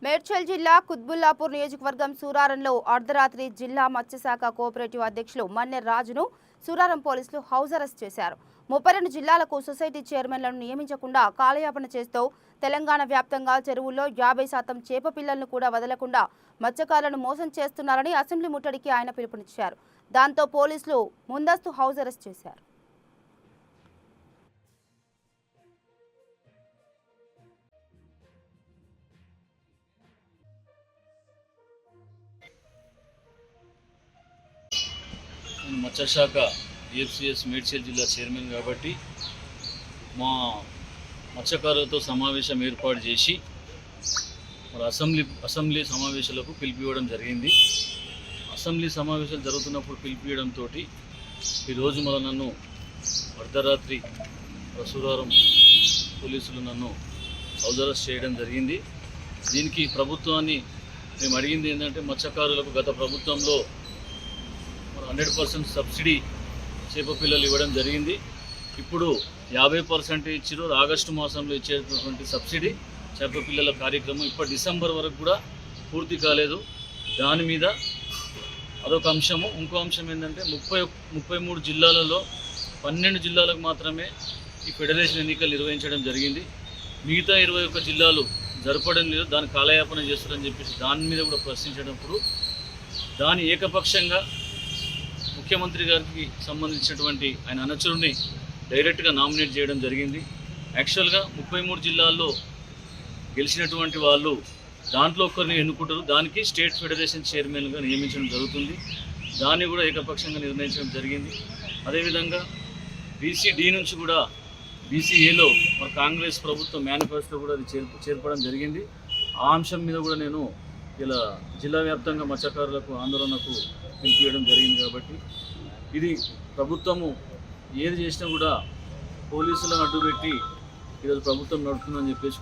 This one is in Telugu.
మేడ్చల్ జిల్లా కుత్బుల్లాపూర్ నియోజకవర్గం సూరారంలో అర్ధరాత్రి జిల్లా మత్స్యశాఖ కోఆపరేటివ్ అధ్యక్షులు మన్నెర్ రాజును సూరారం పోలీసులు హౌస్ అరెస్ట్ చేశారు. 32 జిల్లాలకు సొసైటీ చైర్మన్లను నియమించకుండా కాలయాపన చేస్తూ తెలంగాణ వ్యాప్తంగా చెరువుల్లో 50% చేప పిల్లలను కూడా వదలకుండా మత్స్యకారులను మోసం చేస్తున్నారని అసెంబ్లీ ముట్టడికి ఆయన పిలుపునిచ్చారు. దాంతో పోలీసులు ముందస్తు హౌస్ అరెస్ట్ చేశారు. మత్స్యశాఖ EFCS మేడ్చల్ జిల్లా చైర్మన్ కాబట్టి మా మత్స్యకారులతో సమావేశం ఏర్పాటు చేసి మరి అసెంబ్లీ సమావేశాలకు పిలిపివ్వడం జరిగింది. అసెంబ్లీ సమావేశాలు జరుగుతున్నప్పుడు పిలిపివ్వడంతో ఈరోజు మళ్ళీ నన్ను అర్ధరాత్రి సూరారం పోలీసులు నన్ను హౌస్ అరెస్ట్ చేయడం జరిగింది. దీనికి ప్రభుత్వాన్ని మేము అడిగింది ఏంటంటే మత్స్యకారులకు గత ప్రభుత్వంలో 100% సబ్సిడీ చేప పిల్లలు ఇవ్వడం జరిగింది. ఇప్పుడు 50% ఇచ్చారు. ఆగస్టు మాసంలో ఇచ్చేటటువంటి సబ్సిడీ చేప పిల్లల కార్యక్రమం ఇప్పుడు డిసెంబర్ వరకు కూడా పూర్తి కాలేదు. దాని మీద అదొక అంశము. ఇంకో అంశం ఏంటంటే 33 జిల్లాలలో 12 జిల్లాలకు మాత్రమే ఈ ఫెడరేషన్ ఎన్నికలు నిర్వహించడం జరిగింది. మిగతా 21 జిల్లాలు జరపడం లేదు, దాని కాలయాపన చేస్తారని చెప్పేసి దాని మీద కూడా ప్రశ్నించినప్పుడు దాని ఏకపక్షంగా ముఖ్యమంత్రి గారికి సంబంధించినటువంటి ఆయన అనుచరుని డైరెక్ట్గా నామినేట్ చేయడం జరిగింది. యాక్చువల్గా 33 జిల్లాల్లో గెలిచినటువంటి వాళ్ళు దాంట్లో ఒకరిని ఎన్నుకుంటారు. దానికి స్టేట్ ఫెడరేషన్ చైర్మన్గా నియమించడం జరుగుతుంది. దాన్ని కూడా ఏకపక్షంగా నిర్ణయించడం జరిగింది. అదేవిధంగా BCD నుంచి కూడా BCAలో మన కాంగ్రెస్ ప్రభుత్వం మేనిఫెస్టో కూడా అది చేర్పడం జరిగింది. ఆ అంశం మీద కూడా నేను ఇలా జిల్లా వ్యాప్తంగా మత్స్యకారులకు ఆందోళనకు పిలిపియడం జరిగింది. కాబట్టి ఇది ప్రభుత్వము ఏది చేసినా కూడా పోలీసులను అడ్డుపెట్టి ఈరోజు ప్రభుత్వం నడుపుతుందని చెప్పేసి